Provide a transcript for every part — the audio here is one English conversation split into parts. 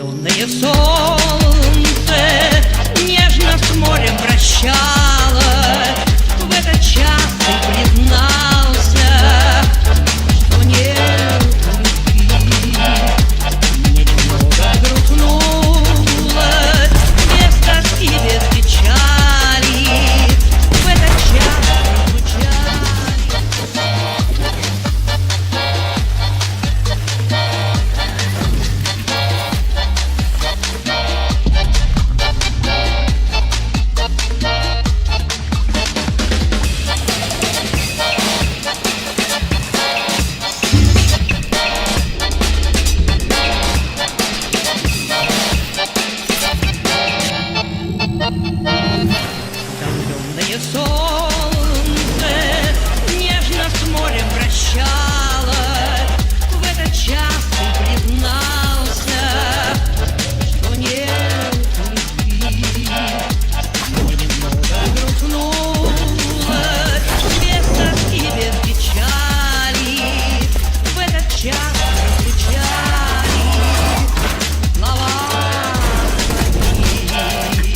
Утомленное солнце нежно с морем прощалось. В этот час ты признался, что нет любви. Мне немного грустнулось, без тоски, без печали. В этот час звучали. Утомленное солнце нежно с морем прощалось. В этот час ты признался, что нет любви. Мне немного грустнулось, без тоски, без печали. В этот час прозвучали слова твои.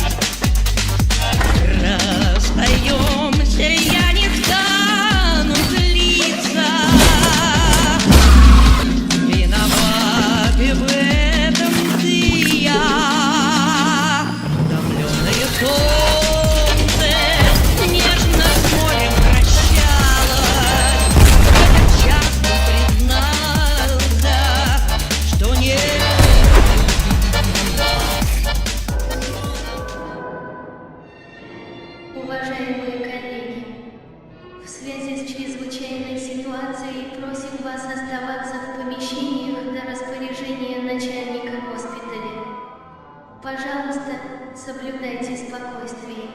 Расстаемся, я не стану злиться. Виноват и в этом ты и я. Утомленное солнце нежно с морем прощалось. В этот час ты признался, что нет. Уважаемые коллеги, в связи с чрезвычайной ситуацией просим вас оставаться в помещениях до распоряжения начальника госпиталя. Пожалуйста, соблюдайте спокойствие.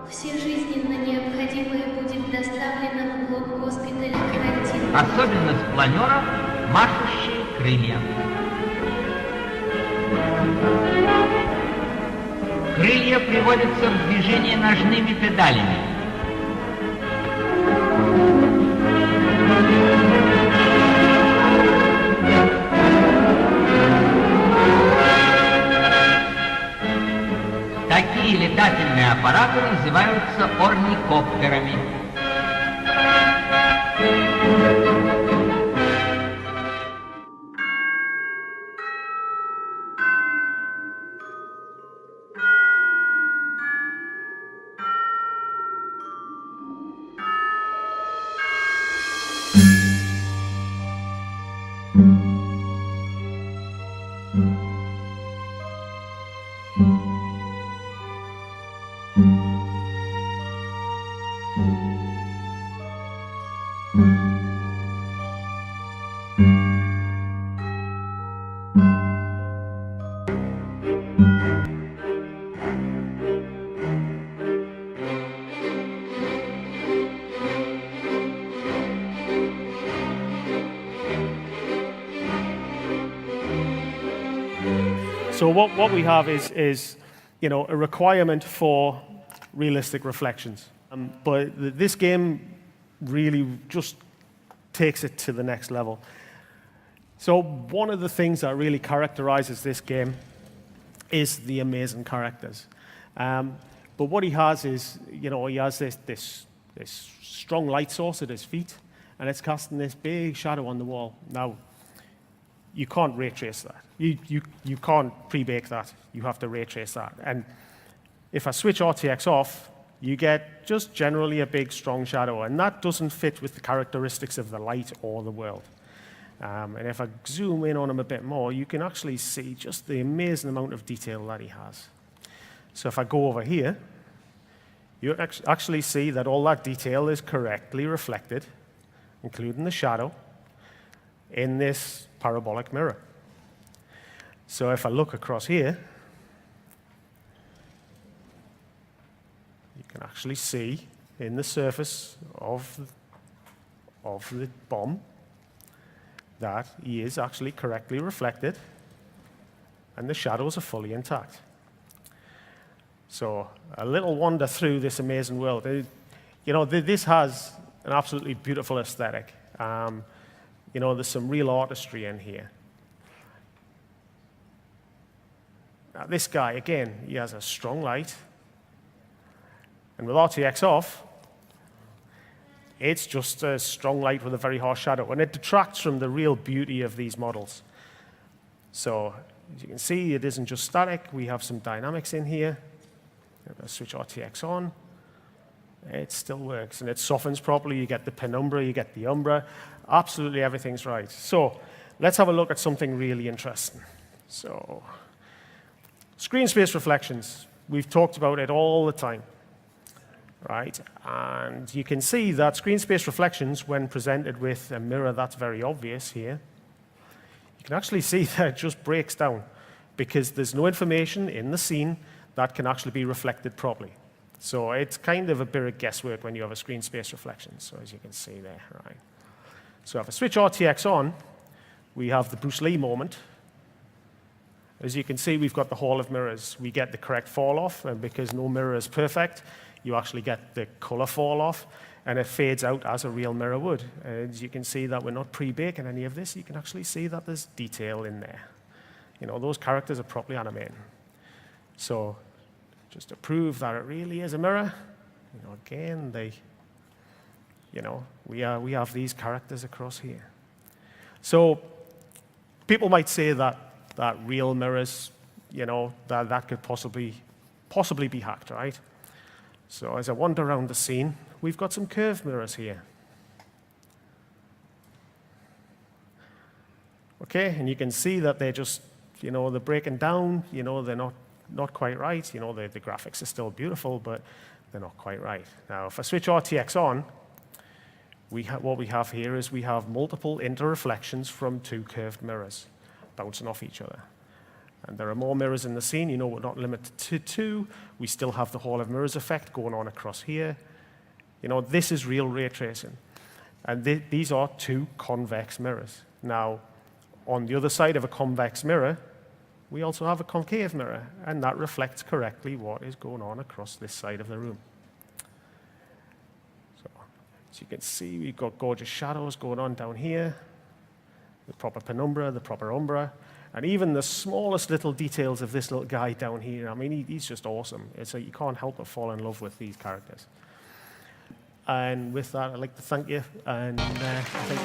Все жизненно необходимое будет доставлено в блок госпиталя карантина. Особенность планеров – машущие крылья. Крылья приводятся в движение ножными педалями. Такие летательные аппараты называются орникоптерами. So what we have is you know, a requirement for realistic reflections. But this game really just takes it to the next level. So one of the things that really characterizes this game is the amazing characters. But what he has is, you know, he has this strong light source at his feet, and it's casting this big shadow on the wall. Now, you can't ray trace that. You can't pre-bake that. You have to ray trace that. And if I switch RTX off, you get just generally a big, strong shadow, and that doesn't fit with the characteristics of the light or the world. And if I zoom in on him a bit more, you can actually see just the amazing amount of detail that he has. So if I go over here, you actually see that all that detail is correctly reflected, including the shadow, in this parabolic mirror. So if I look across here, you can actually see in the surface of the bomb that he is actually correctly reflected, and the shadows are fully intact. So a little wander through this amazing world. You know, this has an absolutely beautiful aesthetic. You know, there's some real artistry in here. Now this guy, again, he has a strong light. And with RTX off, it's just a strong light with a very harsh shadow. And it detracts from the real beauty of these models. So as you can see, it isn't just static. We have some dynamics in here. I'll switch RTX on. It still works. And it softens properly. You get the penumbra, you get the umbra. Absolutely everything's right. So let's have a look at something really interesting. So screen space reflections. We've talked about it all the time. Right? And you can see that screen space reflections, when presented with a mirror that's very obvious here, you can actually see that it just breaks down because there's no information in the scene that can actually be reflected properly. So it's kind of a bit of guesswork when you have a screen space reflection. So as you can see there, right? So if I switch RTX on, we have the Bruce Lee moment. As you can see, we've got the Hall of Mirrors. We get the correct fall off, and because no mirror is perfect, you actually get the color fall off, and it fades out as a real mirror would. As you can see that we're not pre-baking any of this. You can actually see that there's detail in there. You know, those characters are properly animated. So just to prove that it really is a mirror, you know, again, we have these characters across here. So people might say that real mirrors, you know, that could possibly be hacked, right? So as I wander around the scene, we've got some curved mirrors here. Okay, and you can see that they're just, you know, they're breaking down, you know, they're not quite right. You know, the graphics are still beautiful, but they're not quite right. Now, if I switch RTX on, what we have here is we have multiple interreflections from two curved mirrors bouncing off each other. And there are more mirrors in the scene. You know, we're not limited to two. We still have the Hall of Mirrors effect going on across here. You know, this is real ray tracing. And these are two convex mirrors. Now, on the other side of a convex mirror, we also have a concave mirror, and that reflects correctly what is going on across this side of the room. So, as you can see, we've got gorgeous shadows going on down here, the proper penumbra, the proper umbra, and even the smallest little details of this little guy down here. I mean, he's just awesome. You can't help but fall in love with these characters. And with that, I'd like to thank you, and I think